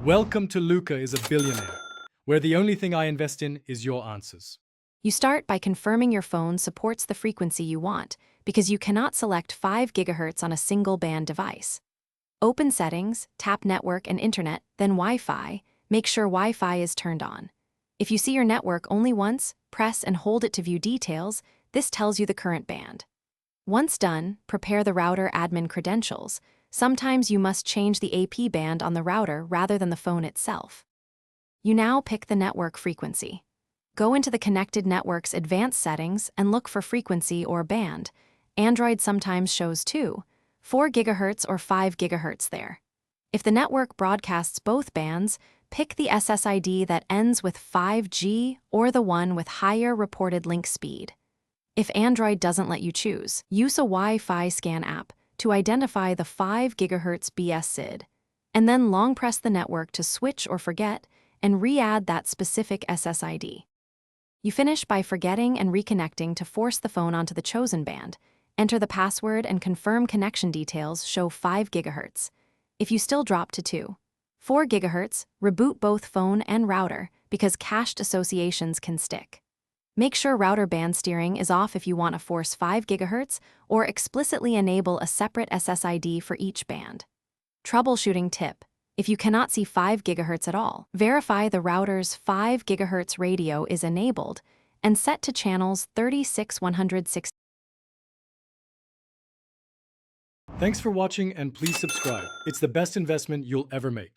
Welcome to Luca is a Billionaire, where the only thing I invest in is your answers. You start by confirming your phone supports the frequency you want, because you cannot select 5 GHz on a single band device. Open Settings, tap Network and Internet, then Wi-Fi. Make sure Wi-Fi is turned on. If you see your network only once, press and hold it to view details. This tells you the current band. Once done, prepare the router admin credentials. Sometimes you must change the AP band on the router rather than the phone itself. You now pick the network frequency. Go into the Connected Network's advanced settings and look for frequency or band. Android sometimes shows 4 GHz or 5 GHz there. If the network broadcasts both bands, pick the SSID that ends with 5G or the one with higher reported link speed. If Android doesn't let you choose, use a Wi-Fi scan app to identify the 5 GHz BS-SID, and then long press the network to switch or forget and re-add that specific SSID. You finish by forgetting and reconnecting to force the phone onto the chosen band. Enter the password and confirm connection details show 5 GHz. If you still drop to 4 GHz, reboot both phone and router because cached associations can stick. Make sure router band steering is off if you want to force 5 GHz or explicitly enable a separate SSID for each band. Troubleshooting tip: if you cannot see 5 GHz at all, verify the router's 5 GHz radio is enabled and set to channels 36-160. Thanks for watching and please subscribe. It's the best investment you'll ever make.